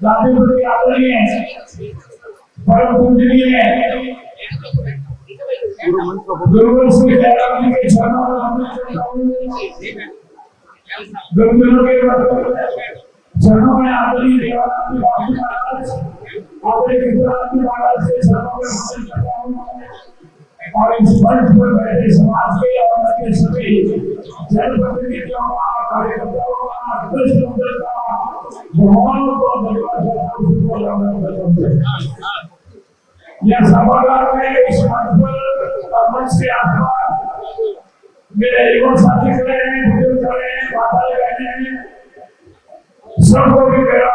गांधी आदरणीय परम पूजनीय गुरु श्री जयराम जी के चरणों में गुरुजनों के चरणों में आदरणीय देवानंद बाबू महाराज आदरणीय विद्यार्थी महाराज के चरणों में वंदन करता हूं और इस मंच पर बैठे समाज के और के सभी जनप्रतिनिधियों का कार्यकर्ताओं का अध्यक्षों का बहुत धन्यवाद। यह सभागार में इस मंच पर और मंच के आसपास मेरे युवा साथी खड़े हैं, बुजुर्ग खड़े हैं, माताएं बहने हैं, सबको भी मेरा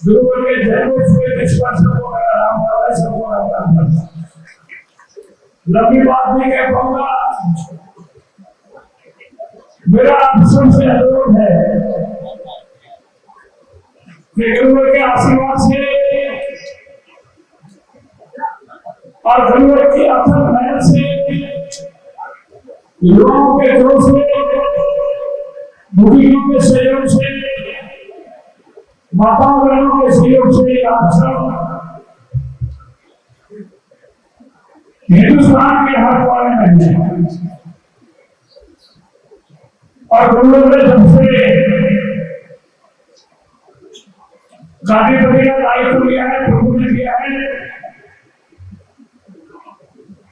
गुरु के जन्मोत्सव के निष्कर्षों को मेरा राम राम सबको राम राम। लंबी बात नहीं कह पाऊंगा, मेरा आप सबसे अनुरोध है कि गुरु के आशीर्वाद से और गुरु की अथक मेहनत से युवाओं के जोश से बुजुर्गों के सहयोग से माताओं बहनों के सहयोग से आप सब हिंदुस्तान के हर कोने में हैं और गुरु ने जब से गांधीपति का दायित्व लिया है, प्रभु ने लिया है,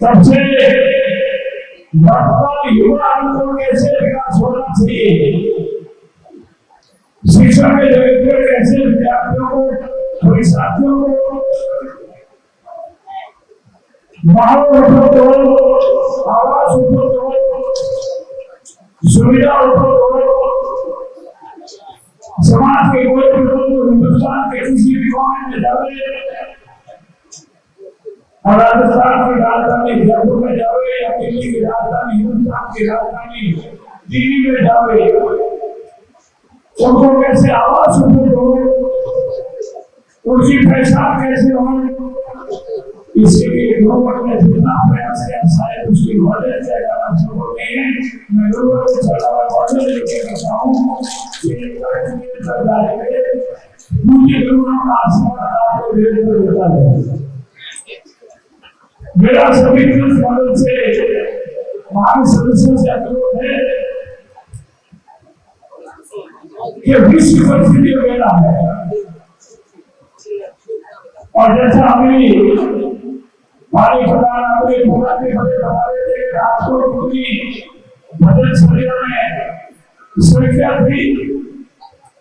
तब से वर्तमान युवा को कैसे विकास होना चाहिए, शिक्षा के जगत में कैसे विद्यार्थियों को, परीक्षार्थियों को माहौल उपलब्ध हो, आवास उपलब्ध हो, सुविधा उपलब्ध हो, समाज के कोई भी लोग हिंदुस्तान के किसी भी कोने में जावे और राजस्थान की राजधानी जयपुर में जावे या दिल्ली की राजधानी, हिंदुस्तान की राजधानी दिल्ली में जावे, उनको कैसे आवास उपलब्ध हो, उनकी पहचान कैसे हो, इसके लिए गवर्नमेंट ने जितना प्रयास किया शायद उसकी वजह से करना संभव नहीं है। मैं गवर्नमेंट को चलावा वजह लेके कहता हूँ कि सरकार के मुझे गवर्नमेंट का आशीर्वाद आपको देता है। मेरा सभी मदद से महान सदस्यों से अनुरोध है कि विश्व परिस्थिति मेरा है और जैसा अभी हमारे प्रधान अपने पूरा के बड़े हमारे थे राजकोट पूरी भजन सभा में सुरक्षा थी,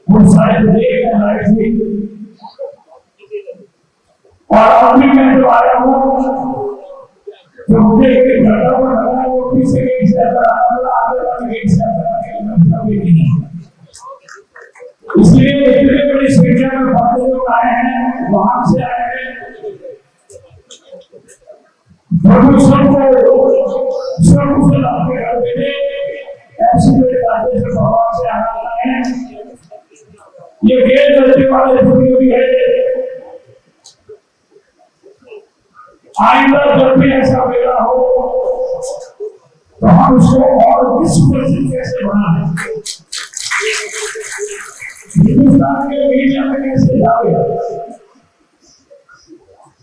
वो शायद देख रही थी और अभी मैं जो आया हूँ तो मुझे एक घंटा पर लगा वो पीछे गेट से आगे वाले गेट से इसलिए इतने बड़ी संख्या में भक्त लोग आए हैं, वहां से आए हैं, प्रभु सबको आपके घर भेजे, ऐसे मेरे रास्ते से भगवान से आना है। ये गेट बजने वाले जो भी है, आइंदा जब भी ऐसा मेला हो तो हम उसको और विश्व प्रसिद्ध कैसे बनाएं, हिंदुस्तान के मीडिया में कैसे जाए,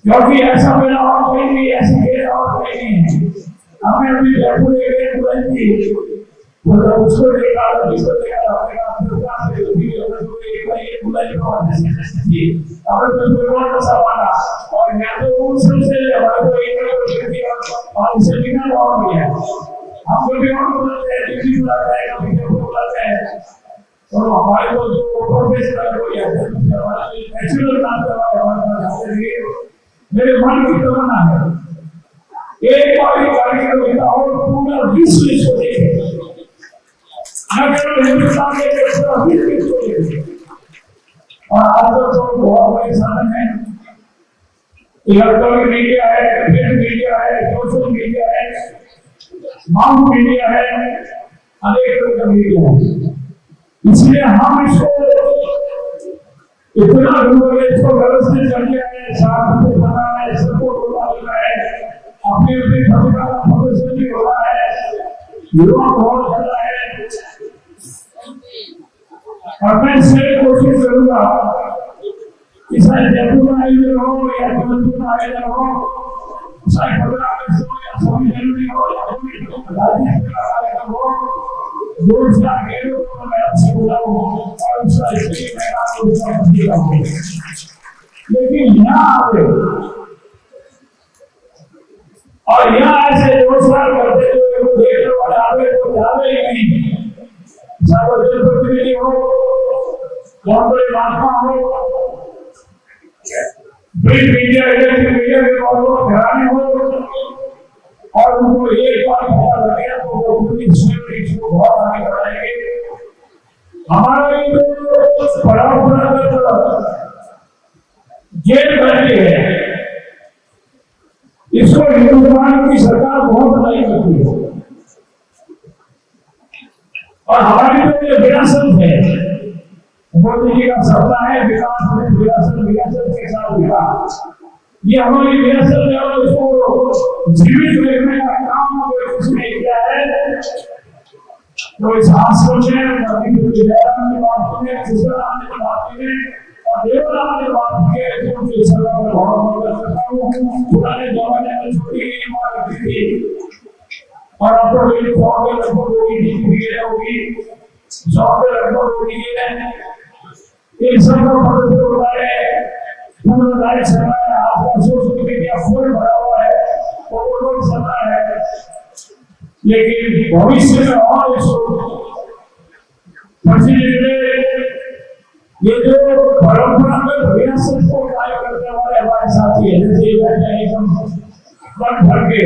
क्योंकि ऐसा मेरा और कोई नहीं, ऐसी खेल और कोई नहीं है। हमें अपनी जयपुर एरिया बुलाई थी, मतलब उसको देखा था, जिसको देखा था, हमने कहा हिंदुस्तान से भी अगर तो एक बार ये बुलाई तो थी, हमें तो कोई और ऐसा माना और मैं तो उस से हमारे को एक को देखी और इसे बिना और भी है, हमको भी और बुलाते हैं, दिल्ली बुलाते हैं, कभी जयपुर बुलाते हैं, तो हमारे को जो प्रोफेशनल हो या हमारा नेचुरल काम करवाए हमारे मेरे मन की तमन्ना है एक बार कार्यक्रम होता और पूरा विश्व इसको देखे, न केवल हिंदुस्तान में पूरा विश्व इसको देखे। और आज तो बहुत बड़े साधन है, इलेक्ट्रॉनिक मीडिया है, प्रिंट मीडिया है, सोशल मीडिया है, माउथ मीडिया है, अनेक तरह का मीडिया है। इसलिए हम इसको इतना इसको व्यवस्थित कर दिया है, साथ में बना है, सपोर्ट होता है, अपनी अपनी प्रतिभा का प्रदर्शन भी हो रहा है, युवा बहुत ज्यादा है। और मैं इससे कोशिश करूंगा कि शायद जयपुर में आयोजन हो या जबलपुर में आयोजन हो, शायद 15 अगस्त हो या 26 जनवरी हो या कोई राज्य कार्यक्रम हो, दूर से आगे लोगों में आपसे बुलाऊं और उसका इसलिए मैं आपको उसका पति रहूं। लेकिन यहाँ आवे और यहाँ ऐसे 2 साल करते जो देखने वाले आवे तो जावे ही नहीं। सार्वजनिक प्रतिनिधि हो, बहुत बड़े महात्मा हो, प्रिंट मीडिया इलेक्ट्रिक मीडिया के बहुत घराने हो, और उनको एक बार पता लगे तो वो पूरी इसको बहुत आगे बढ़ाएंगे। हमारा ये जो परंपरागत जेल बैठे है, इसको हिंदुस्तान की सरकार बहुत बधाई करती है। और हमारी जो ये विरासत है, मोदी जी का सपना है विकास में विरासत के साथ विकास, ये हमारी विरासत है और उसको जीवित रखने का काम अगर उसने किया है तो इस आश्रम में जयराम ने बात की है, कृष्णराम ने बात की है और देवराम ने बात की है, तो उनके सलाह में बहुत मदद करता हूँ। पुराने जमाने में छोटी इमारत थी और अब तो ये लगभग होगी 100 के लगभग होगी है। एक सब मदद होता है, पूरा लाइट चल रहा है, आपका सोच के क्या फूल भरा हुआ है वो लोग चल रहा है। लेकिन भविष्य में और इसको ये जो परंपरागत विरासत को कायम करने वाले हमारे साथी है, जैसे बैठे हैं एकदम बन भर के,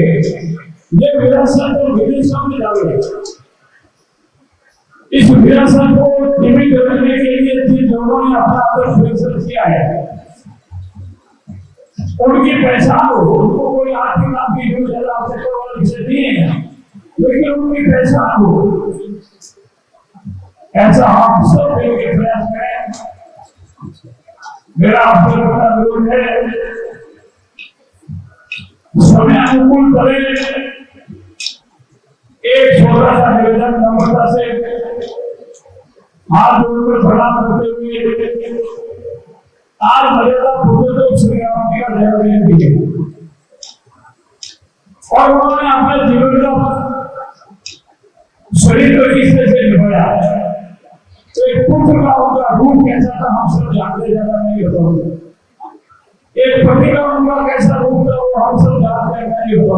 ये विरासत को विदेशों में डाले। इस विरासत को जीवित रखने के लिए जिन लोगों ने अपना प्रयास किया है उनकी पहचान हो, उनको कोई आर्थिक आपकी से नहीं है, लेकिन उनकी पहचान हो, ऐसा हम सब के प्रयास करें। मेरा आपसे बड़ा अनुरोध है, समय अनुकूल करें। एक छोटा सा निवेदन नम्रता से हाथ जोड़कर प्रणाम करते हुए, आज मर्यादा पुरुषोत्तम श्री राम जी का जन्मदिन भी है और उन्होंने अपने जीवन का शरीर तरीके से निभाया। तो एक पुत्र का उनका रूप कैसा था हम सब जानते, ज्यादा नहीं होता। एक पति का उनका कैसा रूप था वो हम सब जानते नहीं होता।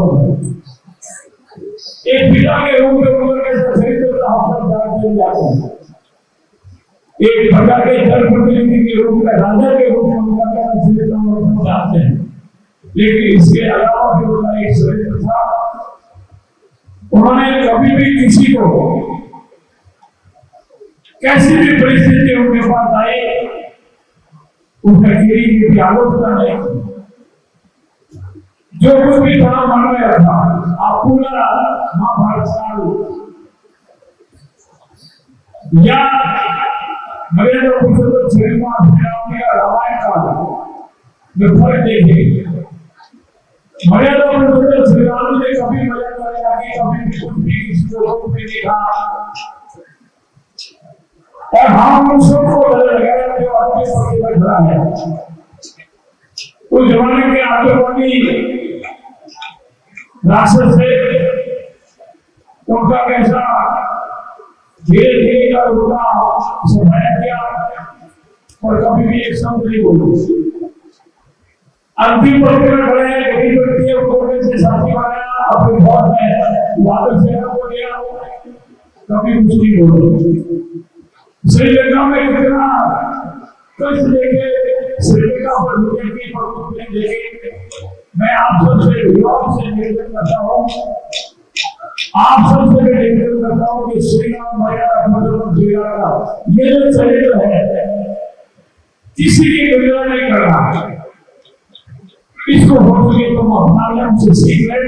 एक पिता के रूप में उनका कैसा चरित्र था हम सब जानते हैं। एक प्रजा के जनप्रतिनिधि के रूप में, राजा के रूप में उनका कैसा चरित्र हम जानते हैं। लेकिन इसके अलावा भी उनका एक चरित्र था, उन्होंने कभी भी किसी को कैसी भी परिस्थिति उनके पास आई उसने किसी की आलोचना नहीं, जो कुछ भी था मन में रखा। आप पूरा महाभारत काल या मर्यादा पुरुषोत्तम श्री राम का रामायण काल में फर्क देखिए। मर्यादा पुरुषोत्तम श्री राम ने कभी मर्यादा नहीं आगे, कभी कुछ भी किसी को रोक नहीं देखा और हम उन सबको लगाया जो अपने पक्ष में खड़ा है। उस जमाने के आतंकवादी राक्षस थे, उनका कैसा धीरे धीरे का उनका सफाया किया और कभी भी एक शब्द नहीं बोले। अंतिम पंक्ति में खड़े हैं, गरीब व्यक्ति है उनको कैसे साथी बनाया, अपने बहुत में वादक सेना को दिया, कभी कुछ नहीं बोले। श्रीलंका में कितना कष्ट देखे, श्रीलंका पर बीजेपी प्रमुख ने देखे। मैं आप सबसे युवाओं से निवेदन करता हूँ, आप सबसे निवेदन करता हूँ कि श्री राम मर्यादा पुरुषोत्तम श्री राम का ये जो चरित्र है किसी की गुजरा नहीं कर रहा। इसको हो सके तो अपना लें, उसे सीख लें,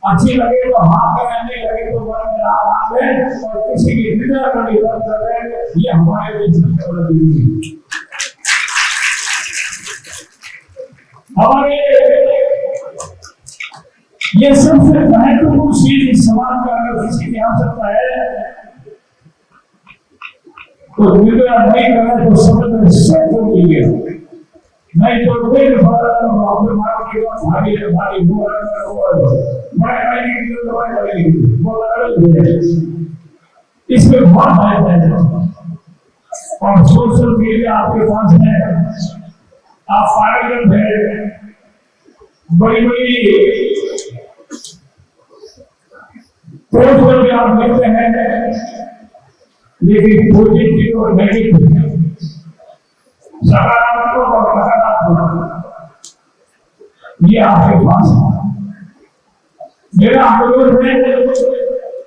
अच्छी लगे तो हाथ में, नहीं लगे तो मन में आराम है और किसी की हृदय का निधन कर रहे, ये हमारे लिए सबसे बड़ा जरूरी है। हमारे ये सबसे महत्वपूर्ण चीज इस समाज का अगर किसी की आवश्यकता है तो वीडियो नहीं करें तो समझ में सेट हो गई, नहीं तो फिर अपने मारो के भारी भारी वो मैं नहीं वो अलग है। इसमें बहुत फायदा है और सोशल मीडिया आपके पास है, आप पागल है, बड़ी बड़ी पोस्ट पर भी आप लिखते हैं, लेकिन पॉजिटिव और नेगेटिव, सकारात्मक और नकारात्मक, ये आपके पास है। मेरा अनुरोध है